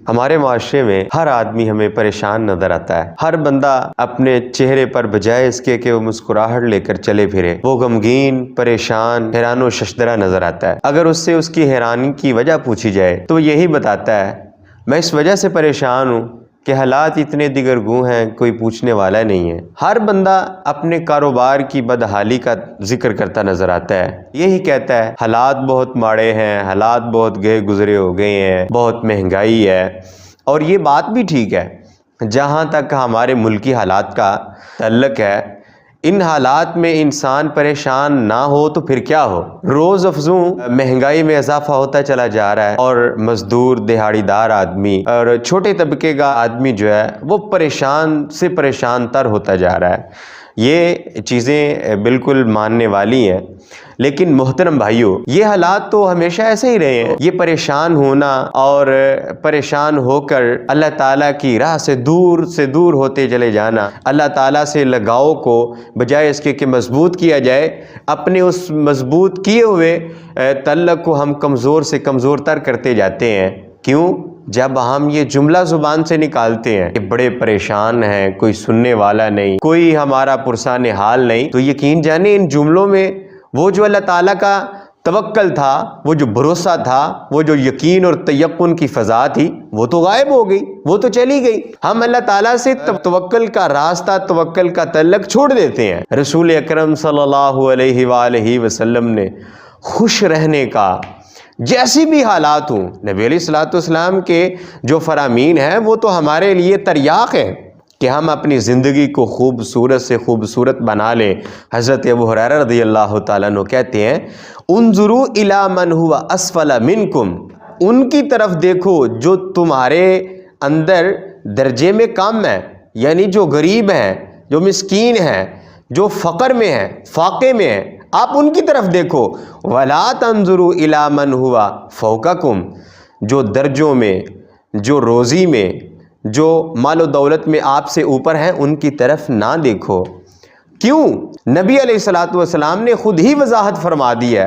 ہمارے معاشرے میں ہر آدمی ہمیں پریشان نظر آتا ہے۔ ہر بندہ اپنے چہرے پر بجائے اس کے کہ وہ مسکراہٹ لے کر چلے پھرے، وہ غمگین، پریشان، حیران و ششدرہ نظر آتا ہے۔ اگر اس سے اس کی حیرانی کی وجہ پوچھی جائے تو یہی بتاتا ہے، میں اس وجہ سے پریشان ہوں کہ حالات اتنے دیگرگوں ہیں، کوئی پوچھنے والا نہیں ہے۔ ہر بندہ اپنے کاروبار کی بدحالی کا ذکر کرتا نظر آتا ہے، یہی کہتا ہے حالات بہت ماڑے ہیں، حالات بہت گئے گزرے ہو گئے ہیں، بہت مہنگائی ہے۔ اور یہ بات بھی ٹھیک ہے۔ جہاں تک ہمارے ملکی حالات کا تعلق ہے، ان حالات میں انسان پریشان نہ ہو تو پھر کیا ہو؟ روز افزوں مہنگائی میں اضافہ ہوتا چلا جا رہا ہے، اور مزدور، دہاڑی دار آدمی اور چھوٹے طبقے کا آدمی جو ہے وہ پریشان سے پریشان تر ہوتا جا رہا ہے۔ یہ چیزیں بالکل ماننے والی ہیں، لیکن محترم بھائیوں، یہ حالات تو ہمیشہ ایسے ہی رہے ہیں۔ یہ پریشان ہونا اور پریشان ہو کر اللہ تعالیٰ کی راہ سے دور ہوتے چلے جانا، اللہ تعالیٰ سے لگاؤ کو بجائے اس کے کہ مضبوط کیا جائے، اپنے اس مضبوط کیے ہوئے تعلق کو ہم کمزور سے کمزور تر کرتے جاتے ہیں۔ کیوں؟ جب ہم یہ جملہ زبان سے نکالتے ہیں کہ بڑے پریشان ہیں، کوئی سننے والا نہیں، کوئی ہمارا پرسان حال نہیں، تو یقین جانیں ان جملوں میں وہ جو اللہ تعالیٰ کا توکل تھا، وہ جو بھروسہ تھا، وہ جو یقین اور تیقن کی فضا تھی، وہ تو غائب ہو گئی، وہ تو چلی گئی۔ ہم اللہ تعالیٰ سے توکل کا راستہ، توکل کا تعلق چھوڑ دیتے ہیں۔ رسول اکرم صلی اللہ علیہ وآلہ وسلم نے خوش رہنے کا، جیسی بھی حالات ہوں، نبی علیہ السلام کے جو فرامین ہیں وہ تو ہمارے لیے تریاق ہیں کہ ہم اپنی زندگی کو خوبصورت سے خوبصورت بنا لیں۔ حضرت ابو ہریرہ رضی اللہ تعالیٰ عنہ کہتے ہیں، انظروا الی من هو اسفل منکم، ان کی طرف دیکھو جو تمہارے اندر درجے میں کم ہیں، یعنی جو غریب ہیں، جو مسکین ہیں، جو فقر میں ہیں، فاقے میں ہیں، آپ ان کی طرف دیکھو۔ ولا تنظروا الی من هو فوقکم، جو درجوں میں، جو روزی میں، جو مال و دولت میں آپ سے اوپر ہیں، ان کی طرف نہ دیکھو۔ کیوں؟ نبی علیہ السلام نے خود ہی وضاحت فرما دی ہے،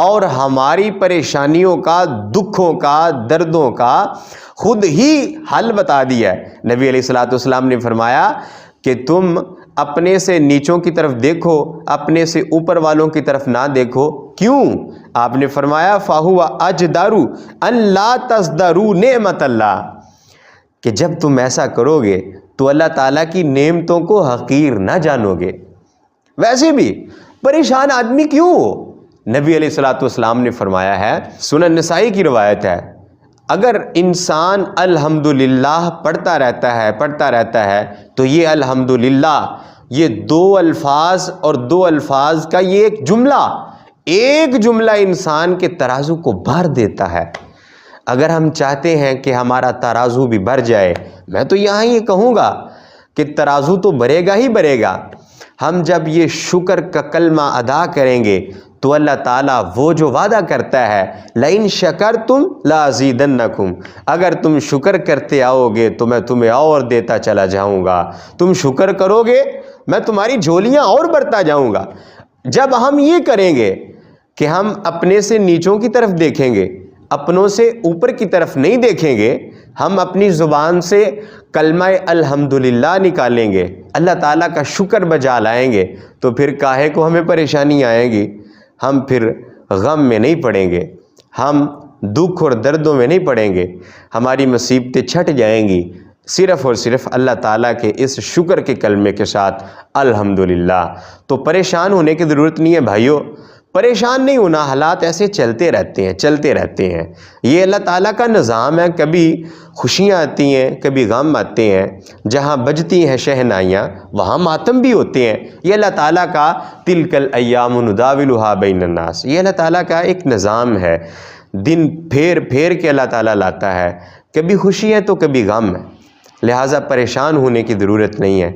اور ہماری پریشانیوں کا، دکھوں کا، دردوں کا خود ہی حل بتا دیا ہے۔ نبی علیہ السلام نے فرمایا کہ تم اپنے سے نیچوں کی طرف دیکھو، اپنے سے اوپر والوں کی طرف نہ دیکھو۔ کیوں؟ آپ نے فرمایا فَهُوَ أَجْدَرُ أَن لَا تَزْدَرُوا نِعْمَةَ اللَّهِ، کہ جب تم ایسا کرو گے تو اللہ تعالیٰ کی نعمتوں کو حقیر نہ جانو گے۔ ویسے بھی پریشان آدمی کیوں ہو؟ نبی علیہ السلام نے فرمایا ہے، سنن نسائی کی روایت ہے، اگر انسان الحمدللہ پڑھتا رہتا ہے تو یہ الحمدللہ، یہ دو الفاظ اور دو الفاظ کا یہ ایک جملہ انسان کے ترازو کو بھر دیتا ہے۔ اگر ہم چاہتے ہیں کہ ہمارا ترازو بھی بھر جائے، میں تو یہاں یہ کہوں گا کہ ترازو تو بھرے گا ہی بھرے گا۔ ہم جب یہ شکر کا کلمہ ادا کریں گے تو اللہ تعالیٰ وہ جو وعدہ کرتا ہے، لَإِن شَكَرْتُمْ لَأَزِيدَنَّكُمْ، اگر تم شکر کرتے آؤ گے تو میں تمہیں اور دیتا چلا جاؤں گا، تم شکر کرو گے میں تمہاری جھولیاں اور بھرتا جاؤں گا۔ جب ہم یہ کریں گے کہ ہم اپنے سے نیچوں کی طرف دیکھیں گے، اپنوں سے اوپر کی طرف نہیں دیکھیں گے، ہم اپنی زبان سے کلمہ الحمدللہ نکالیں گے، اللہ تعالیٰ کا شکر بجا لائیں گے، تو پھر کاہے کو ہمیں پریشانی آئے گی؟ ہم پھر غم میں نہیں پڑیں گے، ہم دکھ اور دردوں میں نہیں پڑیں گے، ہماری مصیبتیں چھٹ جائیں گی، صرف اور صرف اللہ تعالیٰ کے اس شکر کے کلمے کے ساتھ الحمدللہ۔ تو پریشان ہونے کی ضرورت نہیں ہے بھائیوں، پریشان نہیں ہونا، حالات ایسے چلتے رہتے ہیں۔ یہ اللہ تعالیٰ کا نظام ہے، کبھی خوشیاں آتی ہیں، کبھی غم آتے ہیں، جہاں بجتی ہیں شہنائیاں وہاں ماتم بھی ہوتے ہیں۔ یہ اللہ تعالیٰ کا تلک الایام نداولها بین الناس، یہ اللہ تعالیٰ کا ایک نظام ہے، دن پھیر کے اللہ تعالیٰ لاتا ہے، کبھی خوشی ہے تو کبھی غم ہے، لہٰذا پریشان ہونے کی ضرورت نہیں ہے۔